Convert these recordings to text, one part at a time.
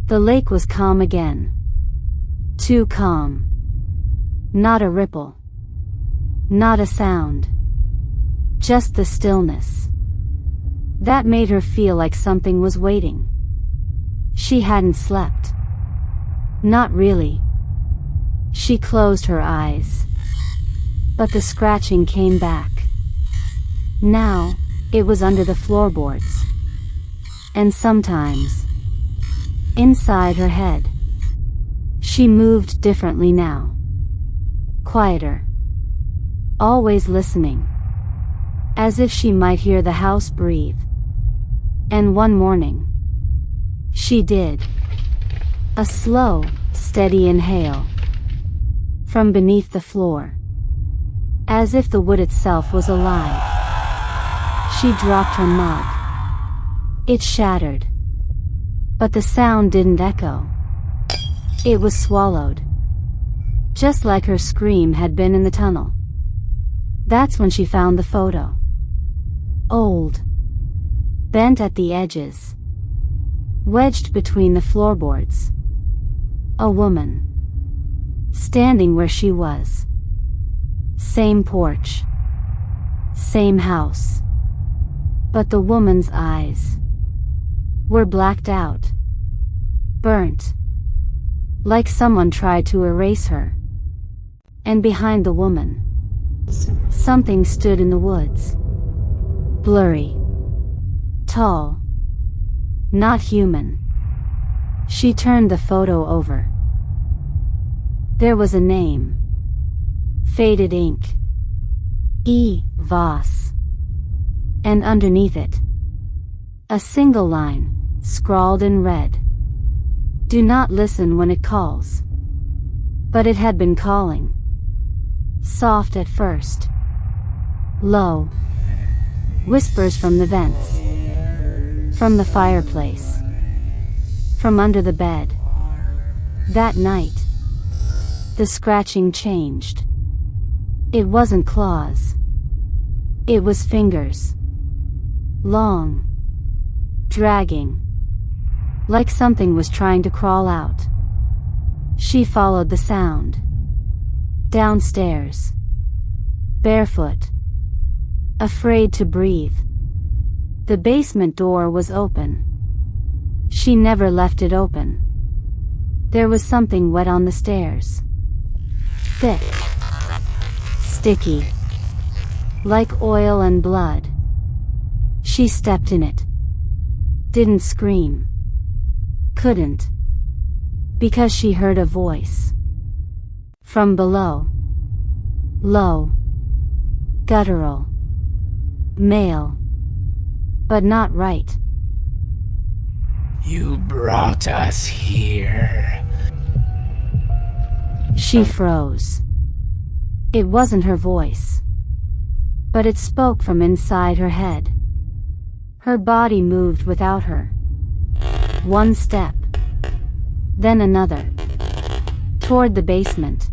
The lake was calm again. Too calm. Not a ripple. Not a sound. Just the stillness. That made her feel like something was waiting. She hadn't slept. Not really. She closed her eyes. But the scratching came back. Now, it was under the floorboards. And sometimes, inside her head. She moved differently now. Quieter. Always listening. As if she might hear the house breathe. And one morning, she did. A slow, steady inhale. From beneath the floor. As if the wood itself was alive. She dropped her mug. It shattered. But the sound didn't echo. It was swallowed. Just like her scream had been in the tunnel. That's when she found the photo. Old. Bent at the edges. Wedged between the floorboards. A woman. Standing where she was. Same porch. Same house. But the woman's eyes were blacked out. Burnt. Like someone tried to erase her. And behind the woman, something stood in the woods. Blurry. Tall. Not human. She turned the photo over. There was a name. Faded ink. E. Voss. And underneath it, a single line, scrawled in red. Do not listen when it calls. But it had been calling. Soft at first. Low. Whispers from the vents. From the fireplace. From under the bed. That night, the scratching changed. It wasn't claws. It was fingers. Long. Dragging. Like something was trying to crawl out. She followed the sound. Downstairs. Barefoot. Afraid to breathe. The basement door was open. She never left it open. There was something wet on the stairs. Thick. Sticky. Like oil and blood. She stepped in it. Didn't scream. Couldn't. Because she heard a voice. From below. Low. Guttural. Male. But not right. You brought us here. She froze. It wasn't her voice. But it spoke from inside her head. Her body moved without her. One step. Then another. Toward the basement.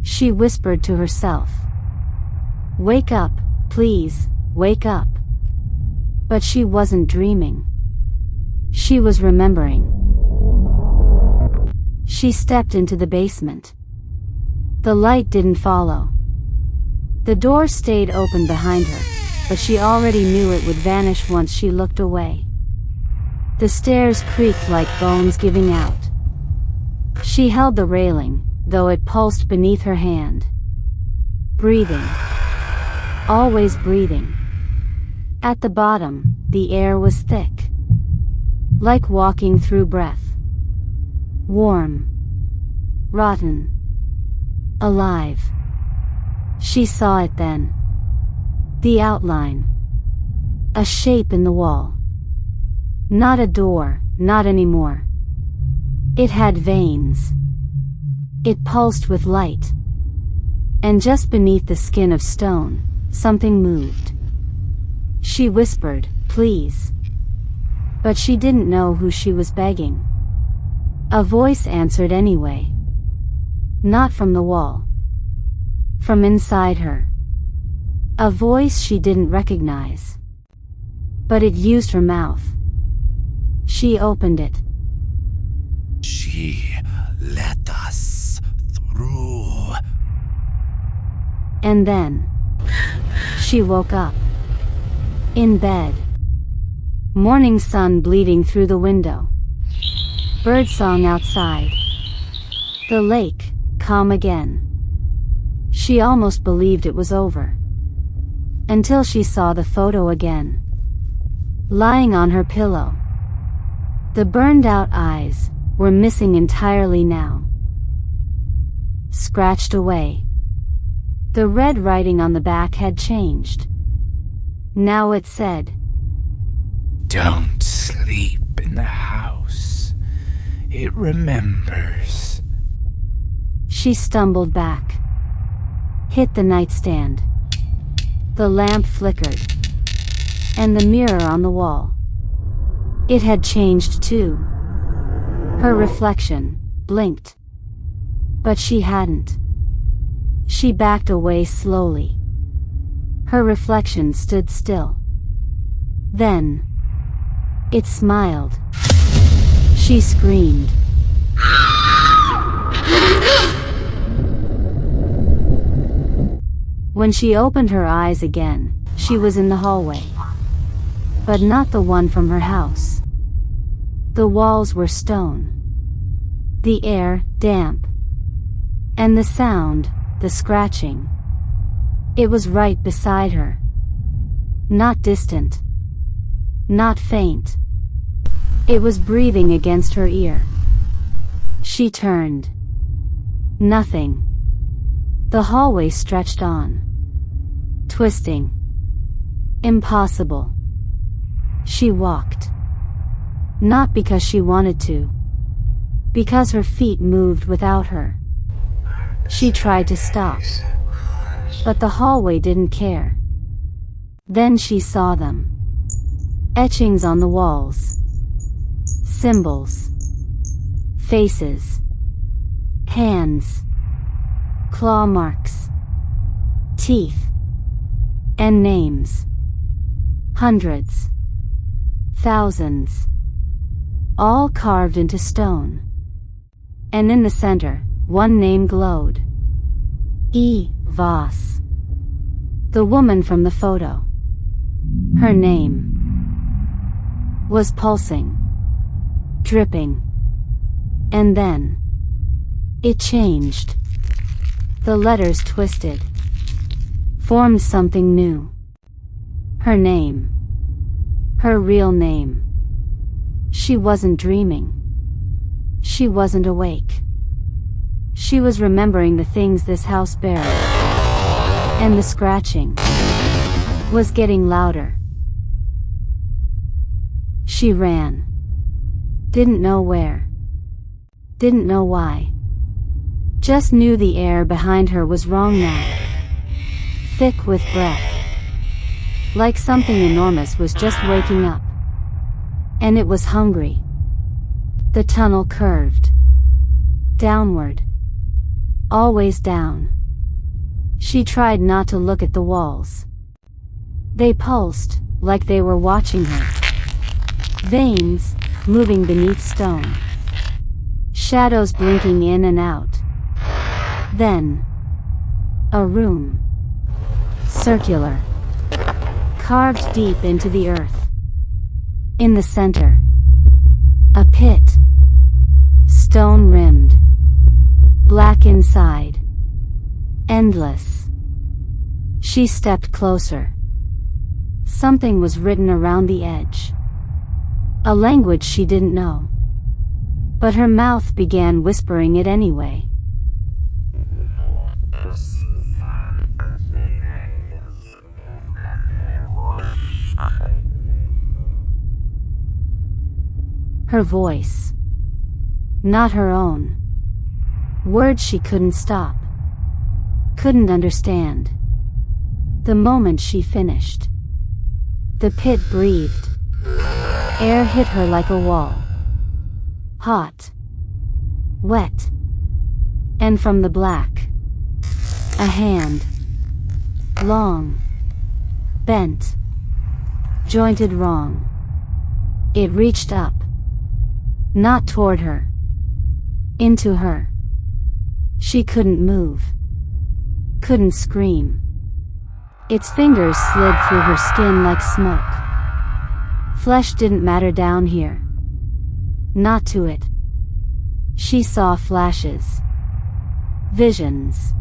She whispered to herself. Wake up, please, wake up. But she wasn't dreaming. She was remembering. She stepped into the basement. The light didn't follow. The door stayed open behind her, but she already knew it would vanish once she looked away. The stairs creaked like bones giving out. She held the railing, though it pulsed beneath her hand. Breathing. Always breathing. At the bottom, the air was thick. Like walking through breath. Warm. Rotten. Alive. She saw it then. The outline. A shape in the wall. Not a door, not anymore. It had veins. It pulsed with light. And just beneath the skin of stone, something moved. She whispered, please. But she didn't know who she was begging. A voice answered anyway. Not from the wall. From inside her. A voice she didn't recognize. But it used her mouth. She opened it. Hurry, let us through. And then she woke up. In bed. Morning sun bleeding through the window. Birdsong outside. The lake, calm again. She almost believed it was over. Until she saw the photo again. Lying on her pillow. The burned out eyes were missing entirely now. Scratched away. The red writing on the back had changed. Now it said, Don't sleep in the house. It remembers. She stumbled back. Hit the nightstand. The lamp flickered. And the mirror on the wall. It had changed too. Her reflection blinked. But she hadn't. She backed away slowly. Her reflection stood still. Then, it smiled. She screamed. When she opened her eyes again, she was in the hallway. But not the one from her house. The walls were stone. The air, damp. And the sound, the scratching. It was right beside her. Not distant. Not faint. It was breathing against her ear. She turned. Nothing. The hallway stretched on. Twisting. Impossible. She walked. Not because she wanted to. Because her feet moved without her. She tried to stop. But the hallway didn't care. Then she saw them. Etchings on the walls. Symbols. Faces. Hands. Claw marks. Teeth. And names. Hundreds. Thousands. All carved into stone. And in the center, one name glowed. E. Voss. The woman from the photo. Her name was pulsing. Dripping. And then it changed. The letters twisted. Formed something new. Her name. Her real name. She wasn't dreaming. She wasn't awake. She was remembering the things this house buried. And the scratching was getting louder. She ran. Didn't know where. Didn't know why. Just knew the air behind her was wrong now. Thick with breath. Like something enormous was just waking up. And it was hungry. The tunnel curved. Downward. Always down. She tried not to look at the walls. They pulsed, like they were watching her. Veins, moving beneath stone. Shadows blinking in and out. Then, a room. Circular. Carved deep into the earth. In the center, a pit. Stone rimmed. Black inside. Endless. She stepped closer. Something was written around the edge. A language she didn't know. But her mouth began whispering it anyway. Her voice. Not her own. Words she couldn't stop. Couldn't understand. The moment she finished, the pit breathed. Air hit her like a wall. Hot. Wet. And from the black, a hand. Long. Bent. Jointed wrong. It reached up. Not toward her. Into her. She couldn't move. Couldn't scream. Its fingers slid through her skin like smoke. Flesh didn't matter down here. Not to it. She saw flashes. Visions.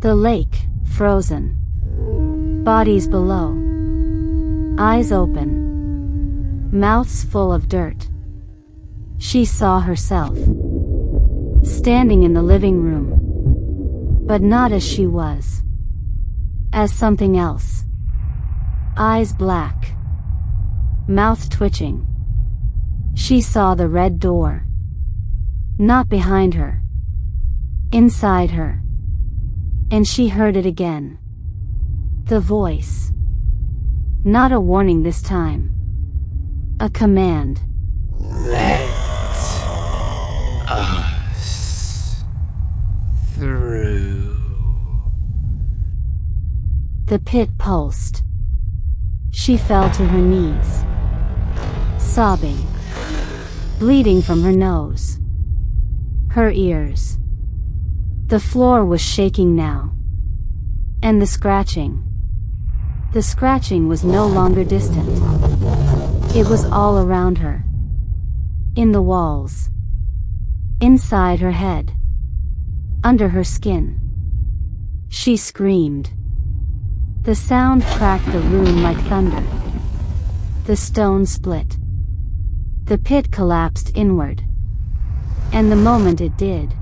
The lake, frozen. Bodies below. Eyes open. Mouths full of dirt. She saw herself. Standing in the living room. But not as she was. As something else. Eyes black. Mouth twitching. She saw the red door. Not behind her. Inside her. And she heard it again. The voice. Not a warning this time. A command. Let us through. The pit pulsed. She fell to her knees. Sobbing. Bleeding from her nose. Her ears. The floor was shaking now. And the scratching. The scratching was no longer distant. It was all around her. In the walls. Inside her head. Under her skin. She screamed. The sound cracked the room like thunder. The stone split. The pit collapsed inward. And the moment it did,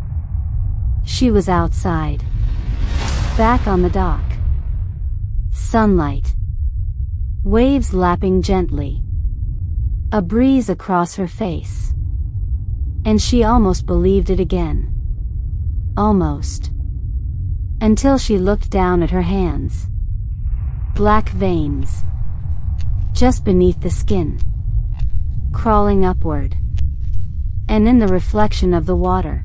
she was outside. Back on the dock. Sunlight. Waves lapping gently. A breeze across her face. And she almost believed it again. Almost. Until she looked down at her hands. Black veins. Just beneath the skin. Crawling upward. And in the reflection of the water.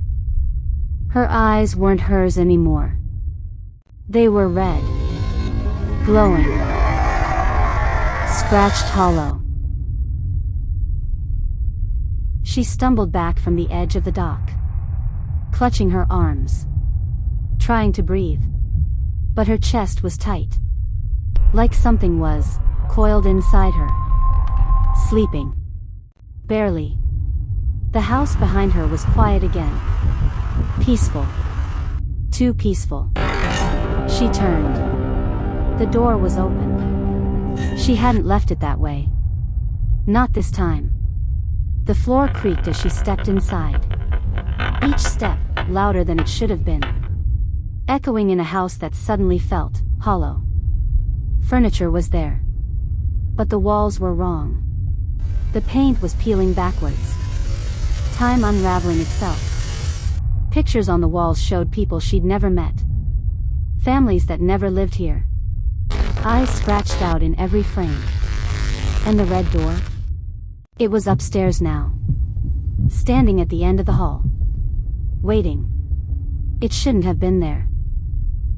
Her eyes weren't hers anymore. They were red. Glowing. Scratched hollow. She stumbled back from the edge of the dock. Clutching her arms. Trying to breathe. But her chest was tight. Like something was coiled inside her. Sleeping. Barely. The house behind her was quiet again. Peaceful. Too peaceful. She turned. The door was open. She hadn't left it that way. Not this time. The floor creaked as she stepped inside. Each step louder than it should have been. Echoing in a house that suddenly felt hollow. Furniture was there. But the walls were wrong. The paint was peeling backwards. Time unraveling itself. Pictures on the walls showed people she'd never met. Families that never lived here. Eyes scratched out in every frame. And the red door? It was upstairs now. Standing at the end of the hall. Waiting. It shouldn't have been there.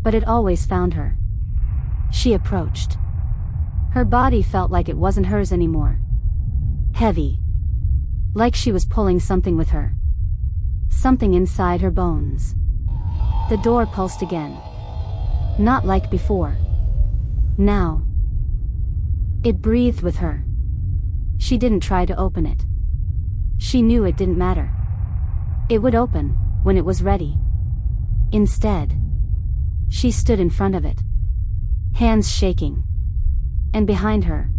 But it always found her. She approached. Her body felt like it wasn't hers anymore. Heavy. Like she was pulling something with her. Something inside her bones. The door pulsed again. Not like before. Now. It breathed with her. She didn't try to open it. She knew it didn't matter. It would open when it was ready. Instead, she stood in front of it. Hands shaking. And behind her,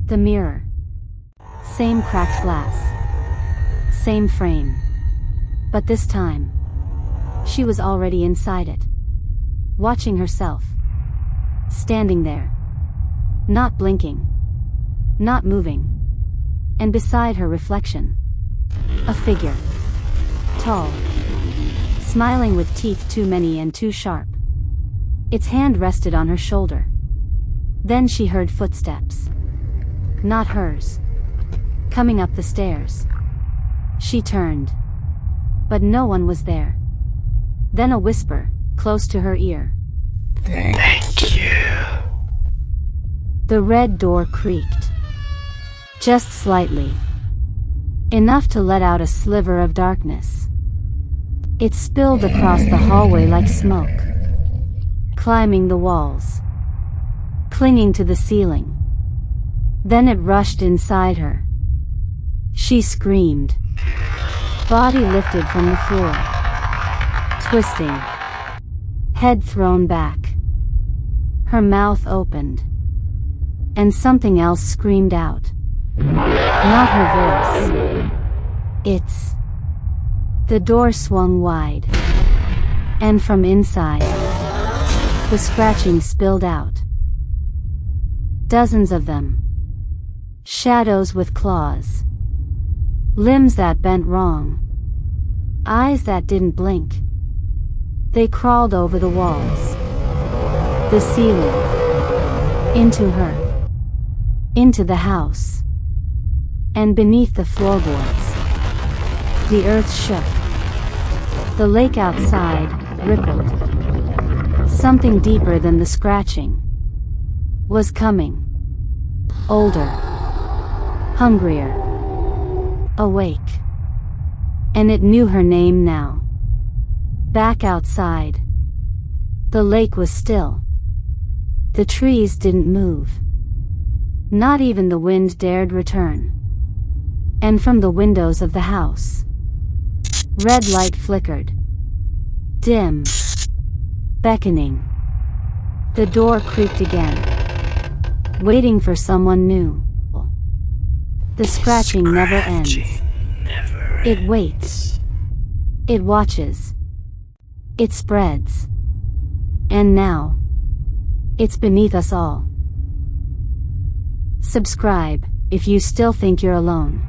the mirror. Same cracked glass. Same frame. But this time, she was already inside it. Watching herself. Standing there. Not blinking. Not moving. And beside her reflection. A figure. Tall. Smiling with teeth too many and too sharp. Its hand rested on her shoulder. Then she heard footsteps. Not hers. Coming up the stairs. She turned. But no one was there. Then a whisper, close to her ear. Thank you. The red door creaked. Just slightly. enough to let out a sliver of darkness. It spilled across the hallway like smoke, climbing the walls, clinging to the ceiling. Then it rushed inside her. She screamed, body lifted from the floor, twisting, head thrown back. Her mouth opened, and something else screamed out. Not her voice. It's... The door swung wide, and from inside, the scratching spilled out. Dozens of them. Shadows with claws. Limbs that bent wrong. Eyes that didn't blink. They crawled over the walls, the ceiling, into her, into the house, and beneath the floorboards. The earth shook. The lake outside rippled. Something deeper than the scratching was coming. Older, hungrier, awake. And it knew her name now. Back outside, the lake was still. The trees didn't move. Not even the wind dared return. And from the windows of the house, red light flickered. Dim. Beckoning. The door creaked again, waiting for someone new. The scratching never ends. It waits. It watches. It spreads. And now, it's beneath us all. Subscribe if you still think you're alone.